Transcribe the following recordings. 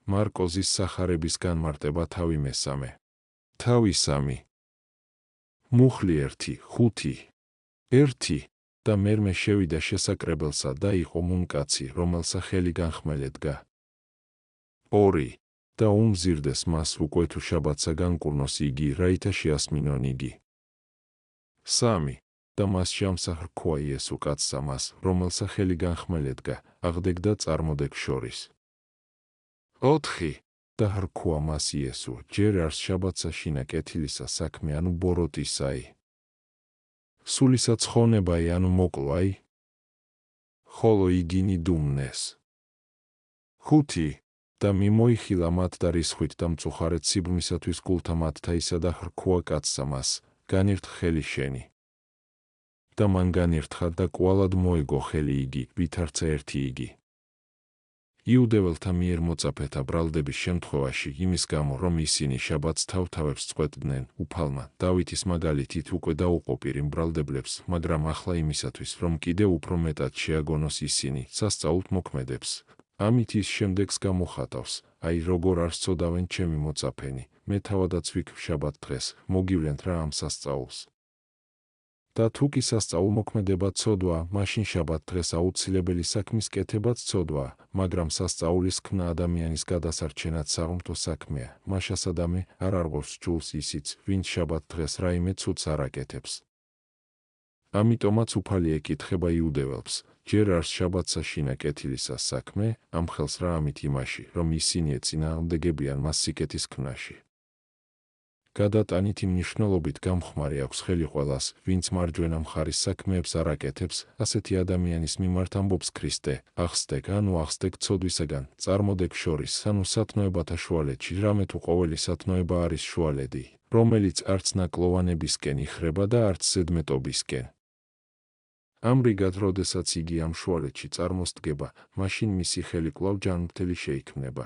მარკოზის სახარების განმარტება თავი მესამე. თავი სამი. მუხლი 1, 5. 1. და მერმე შევიდა შესაკრებელსა და იყო მუნკაცი, რომელსა ხელი განხმელედგა. 2. და უმზირდეს მას უკვე თუ შაბათსა განკურნოს იგი, რაითა შეასმინონ იგი. 3. და მას ჟამსა ხრქვა იესო კაცსა მას, რომელსა ხელი განხმელედგა, აღდეგ და წარმოდეგ შორის. 4. და ხრქვა მას იესო, ჯერ არს შაბათსა შინა კეთილისა საქმე, ანუ ბოროტისაი. სულისა ცხონებაი, ანუ მოკლვაი, ხოლო იგინი დუმნეს. 5. და მიმოიხილა მათ და რისხვით და მწუხარეთ სიბრმისათვის გულთა მათთაისა და ხრქვა კაცსა მას, განირთხ ხელი შენი. და მან განირთხა და კვალად მოეგო ხელი იგი, ვითარცა ერთი იგი. იუდეველთა მიერ მოწაფეთა ბრალდების შემთხვევაში იმის გამო, რომ ისინი შაბათს თავთავებს წყვეტდნენ, უფალმა დავითის მაგალითით უკვე დაუყოფირ იმ ბრალდებლებს, მაგრამ ახლა იმისათვის, რომ კიდევ უფრო მეტად შეაგონოს ისინი, სასწაულთ მოქმედებს. ამით ის შემდეგს გამოხატავს, აი როგორ არ სწოდავენ ჩემი მოწაფენი, მე თავადაც ვიქ შაბათ დღეს, მოგივლენთ რა ამ სასწაულს. და თუ კი სასწაულმოქმედება ცოდვა, მაშინ შაბათ დღეს აუცილებელი საქმის კეთებაც ცოდვა, მაგრამ სასწაულის ქმნა ადამიანის გადასარჩენად საღვთო საქმეა, მაშას ადამი არ არღოს ჯულს ისიც, ვინც შაბათ დღეს რაიმე ცუდს არ აკეთებს. ამიტომაც უფალი ეკითხება იუდეველებს, ჯერ არს შაბათსა შინა კეთილისა საქმე, ამ ხელს რა ამით იმაში, რომ ისინი ეწინააღმდეგებიან მას სიკეთის ქმნაში. გადატანით იმ მნიშვნელობით გამხმარი აქვს ხელი ყველას, ვინც მარჯვენა მხარის საქმეებს არ აკეთებს, ასეთი ადამიანის მიმართ ამბობს ქრისტე, ახსდეგ, ანუ ახსდეგ ცოდვისაგან, წარმოდეგ შორის, ანუ სათნოებათა შუალედში, რამე თუ ყოველი სათნოება არის შუალედი, რომელიც არც ნაკლოვანებისკენ იხრება და არც ზედმეტობისკენ. ამრიგად, როდესაც იგი ამ შუალედში წარმოსდგება, მაშინ მისი ხელი კვლავ ჯანმრთელი შეიქმნება.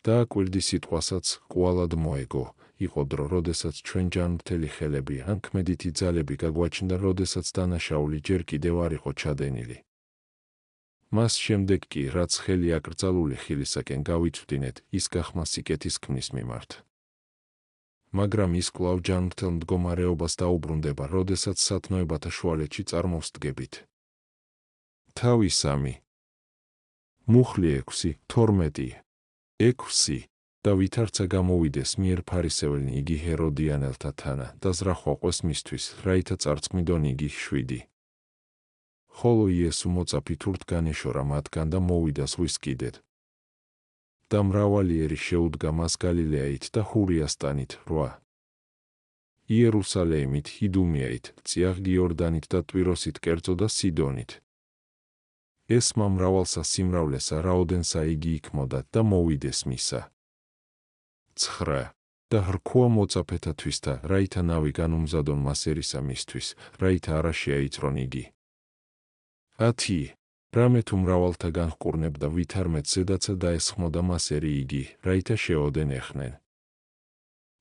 და აკვირდი სიტყვასაც კვალად მოეგო, იყო დრო, როდესაც ჩვენ ჯანმრთელი ხელები ან ქმედითი ძალები გაგვაჩნდა, როდესაც დანაშაული ჯერ კიდევ არ იყო ჩადენილი. მას შემდეგ კი, რაც ხელი აკრძალული ხილისაკენ გავიწვდინეთ, ის გახმა სიკეთის ქმნის მიმართ. მაგრამ ის კვლავ ჯანმრთელ მდგომარეობას დაუბრუნდება, როდესაც სათნოებათა შუალედში წარმოვსდგებით. თავი სამი. მუხლი 6, 12. 6. და ვითარცა გამოვიდეს მიერ ფარისეველნი იგი ჰეროდიანელთა თანა და ზრახვაყვეს მისთვის, რაითა წარწმიდონ იგი 7. ხოლო იესო მოწაფით ურთ განეშორა მათგან და მოვიდა ზღვის კიდედ. და მრავალი ერი შეუდგა მას გალილეით და ჰურიასტანით 8. იერუსალიმით, იდუმეით, წიაღ იორდანით და ტვიროსით კერძო და სიდონით. ესმა მრავალსა სიმრავლესა რაოდენსა იგი იქმოდა და მოვიდეს მისა. 9. და ხრქვა მოწაფეთათვის და რაითა ნავი განუმზადონ მას ერისა მისთვის, რაითა არა შეაიწრონ იგი. 10. რამე თუ მრავალთა განჰკურნებდა ვითარმეთ ზედაცა დაესხმოდა მას ერი იგი, რაითა შეოდენ ეხნენ.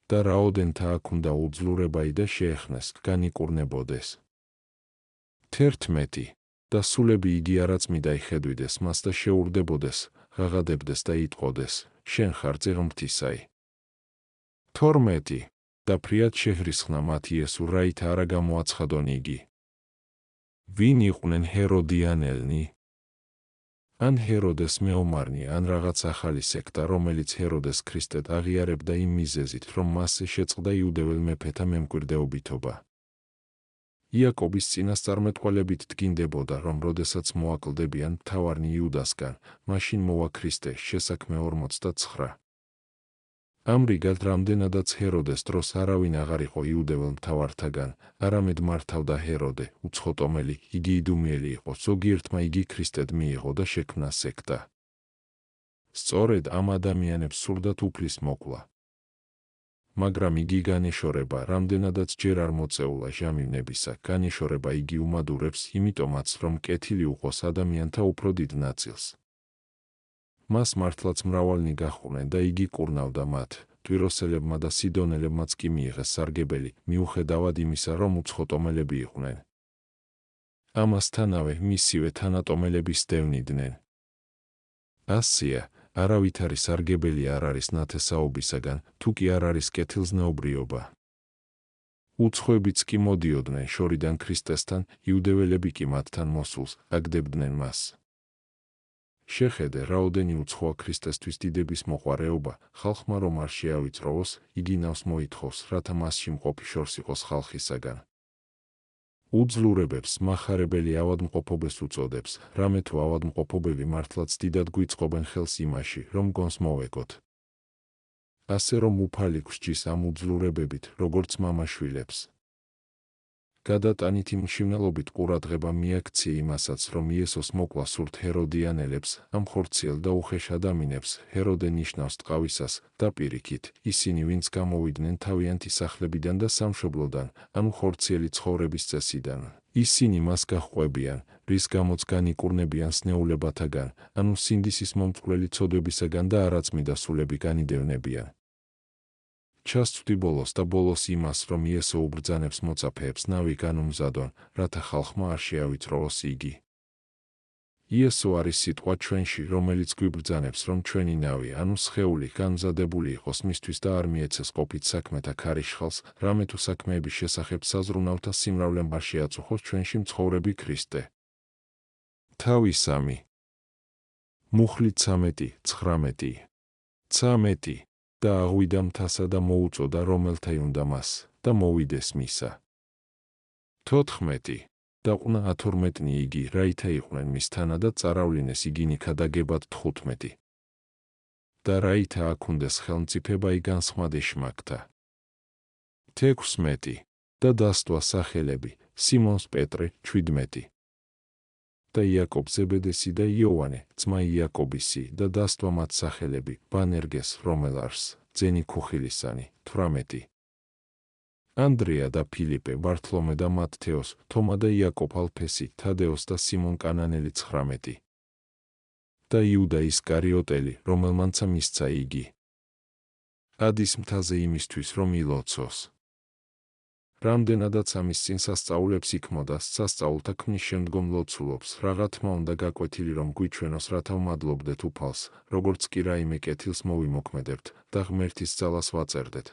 და რაოდენთა აქ უნდა უძლურებაი და შეეხნეს, განიკურნებოდეს. 11. და სულები იგი არაწმიდა იხედვიდეს მას და შეურდებოდეს, ღაღადებდეს და იტყოდეს, შენ ხარ წეღმრთისაი. 12. და ფრიად შეჰრისხნა მათ იესო, რაითა არა გამოაცხადონ იგი. ვინ იყვნენ ჰეროდიანელნი? ან ჰეროდეს მეომარნი, ან რაღაც ახალი სექტა, რომელიც ჰეროდეს ქრისტედ აღიარებდა იმ მიზეზით, რომ მასზე შეწყდა იუდეველთა მეფეთა მემკვირდეობითობა. იაკობის წინასწარმეტყველებით დგინდებოდა, რომ როდესაც მოაკლდებიან მთავარნი იუდასგან, მაშინ მოვა ქრისტე, შესაქმე 49. ამრიგად რამდენადაც ჰეროდეს დროს არავინ აღარ იყო იუდეველთა მთავართაგან, არამედ მართავდა ჰეროდე, უცხოტომელი, იგი იდუმიელი იყო, ზოგიერთმა იგი ქრისტედ მიიღო და შექმნა სექტა. სწორედ ამ ადამიანებს სურდათ უფლის მოკლა. მაგრამ იგი განეშორება, რამდენადაც ჯერ არ მოწეულა ჟამინებისა, განეშორება იგი უმადურებს, იმიტომაც, რომ კეთილი უყოს ადამიანთა უფრო დიდ ნაწილს. მას მართლაც მრავალნი გაჰყვნენ და იგი კურნავდა მათ, ტვიროსელებმა და სიდონელებმაც კი მიიღეს სარგებელი, მიუხედავად იმისა, რომ უცხოტომელები იყვნენ. ამასთანავე მისივე თანატომელები სდევნიდნენ. ასია, არავითარი სარგებელი არ არის ნათესაობისაგან, თუ კი არ არის კეთილზნეობრიობა. უცხოებიც კი მოდიოდნენ შორიდან ქრისტესთან, იუდეველები კი მათთან მოსულს აგდებდნენ მას. შეხედე, რაოდენი უცხოა ქრისტესთვის დიდების მოყვარეობა, ხალხმა რომ არ შეავიწროვოს, იგი ნავს მოითხოვს, რათა მასში მყოფი შორს იყოს ხალხისაგან. უძლურებებს მახარებელი ავადმყოფობებს უწოდებს, რამე თუ ავადმყოფობები მართლაც დიდად გვიწყობენ ხელს იმაში, რომ გონს მოვეგოთ. ასე რომ უფალი გვსჯის ამ უძლურებებით, როგორც მამაშვილებს. გადატანითი მშინელობით ყურადღება მიაქცია იმასაც, რომ იესოს მოკლა სურთ ჰეროდიანელებს, ამ ხორციელ და უხეშ ადამიანებს, ჰეროდე ნიშნავს ტყავისას და პირიქით, ისინი ვინც გამოვიდნენ თავიანთი სახლებიდან და სამშობლოდან, ანუ ხორციელი ცხოვრების წესიდან. ისინი მას გაჰყვებიან, რის გამოც განიკურნებიან სნეულებათაგან, ანუ სინდისის მომწყვლელი ცოდვებისაგან და არაწმიდა სულები განიდევნებიან. ჩასწვდი ბოლოს და ბოლოს იმას, რომ იესო უბრძანებს მოწაფეებს ნავი განუმზადონ, რათა ხალხმა არ შეავიწროვოს იგი. იესო არის სიტყვა ჩვენში, რომელიც გვიბრძანებს, რომ ჩვენი ნავი, ანუ სხეული, განმზადებული იყოს მისთვის და არ მიეცეს ყოფით საქმეთა ქარიშხალს, რამე თუ საქმეების შესახებ საზრუნავთა სიმრავლემ არ შეაწუხოს ჩვენში მცხოვრები ქრისტე. თავი 3. მუხლი 13:19. 13. და აღვიდა მთასა და მოუწოდა რომელთა უნდა მას, და მოვიდეს მისა. 14. და ყნა 12 იგი, რაითა იყვნენ მისთანა და წაავლინეს იგინი ქადაგებად 15. და რაითა აქუნდეს ხელმწიფება იგანსხმად ეშმაკთა. 16. და დასტვა სახელები, სიმონს პეტრე, 17. და იაკობ ზებედესი და იოანე, ძმა იაკობისი და დასტვა მათ სახელები, ბანერგეს, რომელარს, ძენი ქუხილისანი, 18. ანდრია და ფილიპე, ბართლომე და მათთეოს, თომა და იაკობ ალფესი, თადეოს და სიმონ კანანელი, 19. და იუდა ისკარიოტელი, რომელმანცა მისცა იგი. ადის მთაზე იმისთვის, რომ ილოცოს. რამდენადაც ამის წინ სასწაულებს იქმოდა, სასწაულთა ქმნის შემდგომ ლოცულობს, რა თქმა უნდა გაკვეთილი რომ გვიჩვენოს, რათა ვმადლობდეთ უფალს, როგორც კი რაიმე კეთილს მოვიმოქმედებთ და ღმერთის ძალას ვაწერდეთ.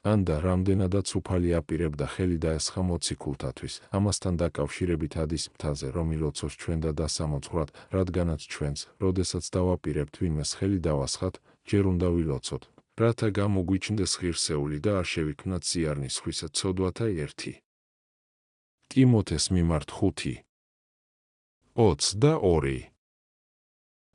ანდა რამდენადაც უფალი აპირებდა ხელი დაესხა მოციქულთათვის, ამასთან დაკავშირებით ადის მთაზე, რომ ილოცოს ჩვენ და დასამოძღვრად, რადგანაც ჩვენს, როდესაც დავაპირებთ ვინმეს ხელი დავასხათ, ჯერ უნდა ვილოცოთ, რათა გამოგვიჩნდეს ღირსეული და არ შევიქმნათ ზიარნის სხვისა ცოდვათა 1. ტიმოთეს მიმართ 5:22.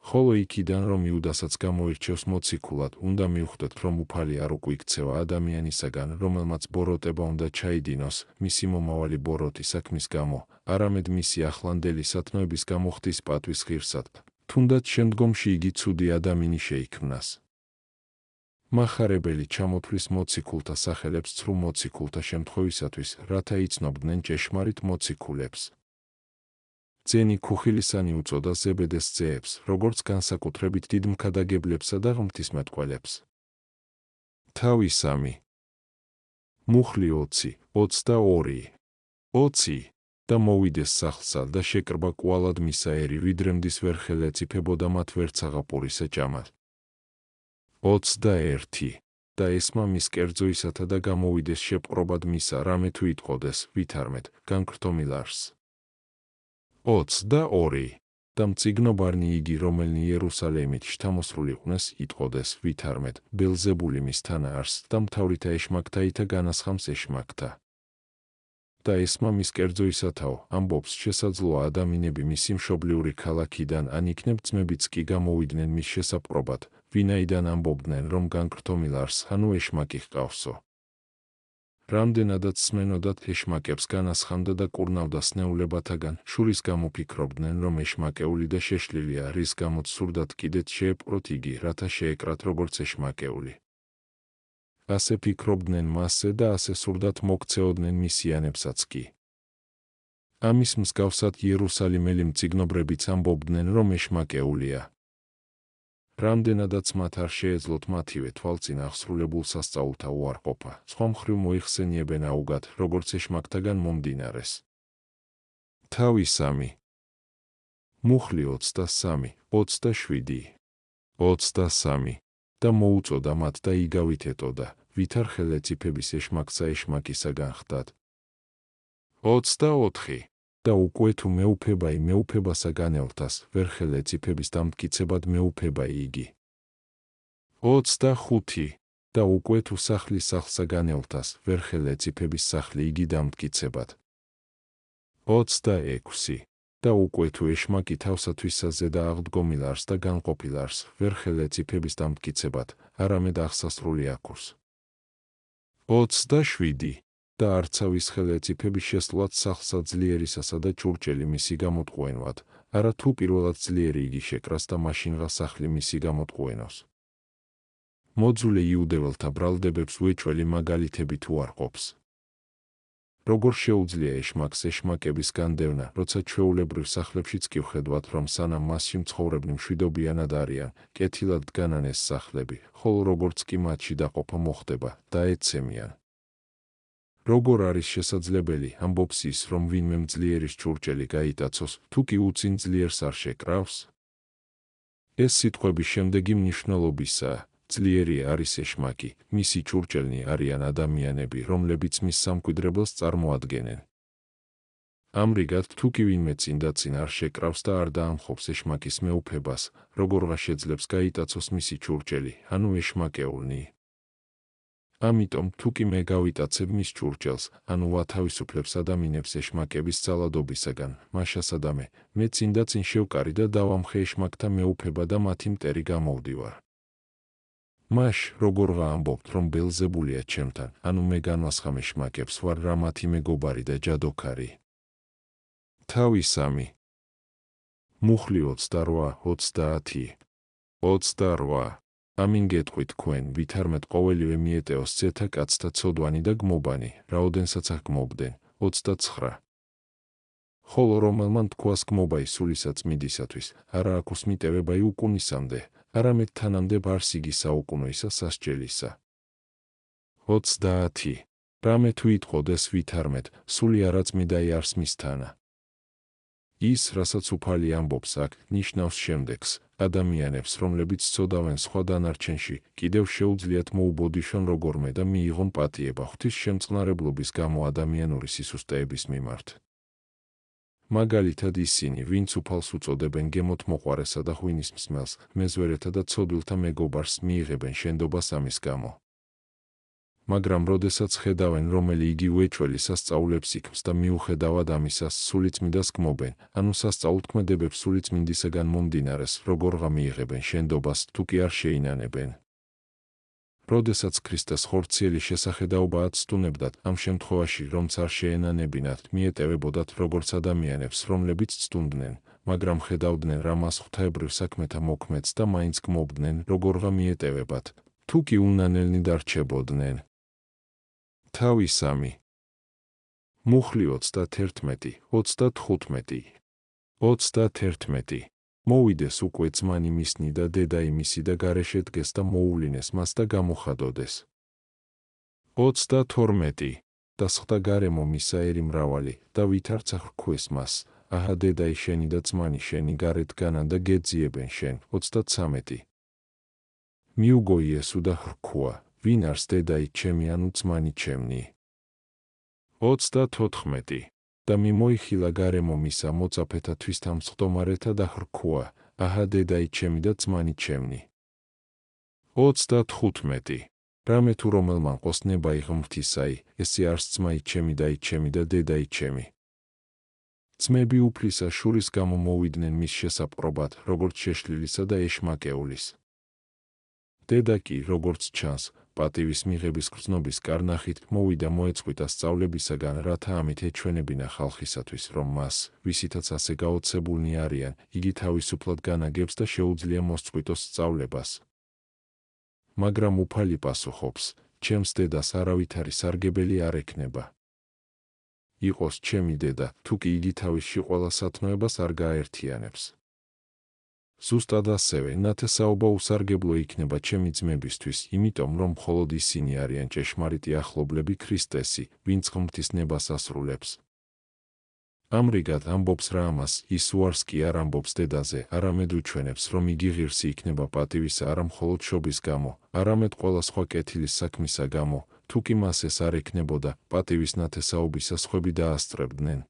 ხოლო იქიდან რომ იუდასაც გამოირჩევს მოციქულად, უნდა მივხვდეთ, რომ უფალი არ უკვე იქცევა ადამიანისაგან, რომელმაც ბოროტება უნდა ჩაიდინოს, მისი მომავალი ბოროტი საქმის გამო, არამედ მისი ახლანდელი სათნოების გამო ხდის პატვის ღირსად, თუნდაც შემდგომში იგი ცუდი ადამიანი შეიქმნას. მახარებელი ჩამოთვლის მოციქულთა სახელებს ცრუ მოციქულთა შემთხვევისათვის, რათა იცნობდნენ ჭეშმარიტ მოციქულებს. ძენი ქუხილისანი უწოდა ზებედეს ძეებს, როგორც განსაკუთრებით დიდ მქადაგებლებსა და ღვთისმეტყველებს. თავი 3. მუხლი 20:22. 20. და მოვიდეს სახლსა და შეკრბა კვალად მისაერი, ვიდრე მდის ვერ ხელეწიფებოდა მათ ვერც აღაპურის ეჭამად. 21. და ესმა მის კერძოისათა და გამოვიდეს შეპყრობად მისა, რამე თუ იტყოდეს, ვითარმეთ, განქრთომილარს. 22. და მწიგნობარნი იგი, რომელნი იერუსალიმით შთამოსრულიყვნენ, იტყოდეს, ვითარმეთ, ბელზებული მისთანა არს და მთავრითა ეშმაკთაითა განასხამს ეშმაკთა. და ესმა მის კერძოისათაო, ამბობს, შესაძლოა ადამიანები მისი მშობლიური ქალაქიდან ან იქნებ ძმებიც კი გამოვიდნენ მის შესაპყრობად, ვინაიდან ამბობდნენ, რომ განქრთომილარს, ანუ ეშმაკი ჰყავსო. რამდენადაც სმენოდათ ეშმაკებს განასხამდა და კურნავდა სნეულებათაგან, შურის გამო ფიქრობდნენ, რომ ეშმაკეული და შეშლილია, რის გამოც სურდათ კიდეც შეეპყროთ იგი, რათა შეეკრათ როგორც ეშმაკეული. ასე ფიქრობდნენ მასზე და ასე სურდათ მოქცეოდნენ მისიანებსაც კი. ამის მსგავსად იერუსალიმელი მწიგნობრებიც ამბობდნენ, რომ ეშმაკეულია. რამდენადაც მათ არ შეეძლოთ მათივე თვალწინ აღსრულებულ სასწაულთა უარყოფა, სხვა მხრივ მოიხსენიებენ აუგად, როგორც ეშმაკთაგან მომდინარეს. თავი 3. მუხლი 23:27. 23 და მოუწოდა მათ და იგავით ეტოდა, ვითარ ხელეწიფების ეშმაკსა ეშმაკისაგან ხდათ. 24 და უკვე თუ მეუფებაი მეუფებასა განელთას, ვერ ხელეწიფების დამტკიცებად მეუფებაი იგი. 25 და უკვე თუ სახლის სახლსა განელთას, ვერ ხელეწიფების სახლი იგი დამტკიცებად. 26 და უკვე თუ ეშმაკი თავსათვისა ზედა აღდგომილ არს და განყოფილ არს, ვერ ხელეწიფების დამტკიცებად, არამედ აღსასრული აქურს. 27 და არცავის ხელეწიფების შესვლად სახლსა ძლიერისასა და ჭურჭელი მისი გამოტყუენვად, არა თუ პირველად ძლიერი იგი შეკრას და მაშინღა სახლი მისი გამოტყუენოს. მოძულე იუდეველთა ბრალდებებს უეჭველი მაგალითები თუ არ ყოფს. როგორ შეუძლია ეშმაკს ეშმაკების განდევნა, როცა ჩვეულებრივ სახლებშიც კი ვხედავთ, რომ სანამ მასში მცხოვრებნი მშვიდობიანად არიან, კეთილად დგანან ეს სახლები, ხოლო როგორც კი მათში დაყოფა მოხდება, დაეცემიან. როგორ არის შესაძლებელი, ამბობს ის, რომ ვინმე მძლიერის ჭურჭელი გაიტაცოს, თუ კი უწინ ძლიერს არ შეკრავს? ეს სიტყვები შემდეგი მნიშვნელობისაა. ძლიერი არის ეშმაკი, მისი ჭურჭელნი არიან ადამიანები, რომლებიც მის სამკვიდრებელს წარმოადგენენ. ამრიგად, თუ კი ვინმე წინ და წინ არ შეკრავს და არ დაამხობს ეშმაკის მეუფებას, როგორღა შეძლებს გაიტაცოს მისი ჭურჭელი, ანუ ეშმაკეულნი. ამიტომ, თუ კი მე გავიტაცებ მის ჭურჭელს, ანუ ვათავისუფლებს ადამიანებს ეშმაკების ძალადობისაგან, მაშასადამე, მე წინ და წინ შევკარი და დავამხე ეშმაკთა მეუფება და მათი მტერი გამოვდივარ. მაშ, როგორღა ამბობთ, რომ ბელზებულია ჩემთან, ანუ მე განვასხამ ეშმაკებს, ვარ რა მათი მეგობარი და ჯადოქარი. თავი 3 მუხლი 28 28 ამინ გეტყვით თქვენ, ვითარმეთ ყოველივე მიეტეოს ცეთა კაცთა ცოდვანი და გმობანი, რაოდენსაც აქ გმობდნენ. 29 ხოლო რომელმან თქვას გმობაი სულისაწმინდისათვის, არა აქვს მიტევებაი უკუნისამდე, არამედ თანამდე ბარს იგი საუკუნოისა სასჯელისა. 30 რამე თუ იტყოდეს ვითარმეთ, სული არაწმიდაი არს მისთანა. ის, რასაც უფალი ამბობს აქ, ნიშნავს შემდეგს, ადამიანებს, რომლებიც ცოდავენ სხვა დანარჩენში, კიდევ შეუძლიათ მოუბოდიშონ როგორმე და მიიღონ პატიება ღვთის შემწყნარებლობის გამო ადამიანური სისუსტეების მიმართ. მაგალითად ისინი, ვინც უფალს უწოდებენ გემოთ მოყვარესა და ღვინის მსმელს, მეზვერეთა და ცოდვილთა მეგობარს მიიღებენ შენდობას ამის გამო. მაგრამ როდესაც ხედავენ, რომელი იგი უეჭველი სასწაულებს იქმს და მიუხედავად ამისას სულიწმიდას გმობენ, ანუ სასწაულთქმედებებს სულიწმინდისაგან მომდინარეს, როგორღა მიიღებენ შენდობას, თუ კი არ შეინანებენ. როდესაც ქრისტეს ხორციელი შესახედაობა აცტუნებდათ, ამ შემთხვევაში, რომც არ შეენანებინათ, მიეტევებოდათ როგორც ადამიანებს, რომლებიც ცტუნდნენ, მაგრამ ხედავდნენ რა მას ღვთაებრივ საქმეთა მოქმედს და მაინც გმობდნენ, როგორღა მიეტევებათ, თუ კი უნანელნი დარჩებოდნენ. თავი 3 მუხლი 31 35 31 მოვიდეს უკვე ძმანი მისნი და დედა იმისი და გარეშე დგეს და მოუვლინეს მას და გამოხადოდეს. 32 და სხდა გარემო მისა ერი მრავალი და ვითარც აჰრქვეს მას, აჰა დედაი შენი და ძმანი შენი გარეთ დგანან და გეძიებენ შენ. 33 მიუგო იესუ და ჰრქვა, ვინ არს დედაი ჩემი ანუ ძმანი ჩემნი. 34 და მიმოიხილა გარემო მისა მოწაფეთა თვისთამსხდომარეთა და ჰრქვა, აჰა დედაი ჩემი და ძმანი ჩემნი. 35 რამე თუ რომელმან ყოს ნება იღმრთისაი, ესე არს ძმაი ჩემი და ჩემი და დედაი ჩემი. ძმები უფლისა შურის გამო მოვიდნენ მის შესაპყრობად, როგორც შეშლილისა და ეშმაკეულის. დედა კი, როგორც ჩანს, პატივის მიღების გრძნობის კარნახით მოვიდა მოეწყვიტა სწავლებისაგან, რათა ამით ეჩვენებინა ხალხისათვის, რომ მას, ვისითაც ასე გაოცებულნი არიან, იგი თავისუფლად განაგებს და შეუძლია მოსწყვიტოს სწავლებას. მაგრამ უფალი პასუხობს, ჩემს დედას არავითარი სარგებელი არ ექნება. იყოს ჩემი დედა, თუ კი იგი თავისში ყველა სათნოებას არ გააერთიანებს. ზუსტად ასევე, ნათესაობა უსარგებლო იქნება ჩემი ძმებისთვის, იმიტომ რომ მხოლოდ ისინი არიან ჭეშმარიტი ახლობლები ქრისტესი, ვინც ღმრთის ნებას ასრულებს. ამრიგად ამბობს რა ამას, ის უარს კი არ ამბობს დედაზე, არამედ უჩვენებს, რომ იგი ღირსი იქნება პატივისა არა მხოლოდ შობის გამო, არამედ ყველა სხვა კეთილის საქმისა გამო, თუ კი მას ეს არ ექნებოდა, პატივის ნათესაობისა სხვები დაასწრებდნენ.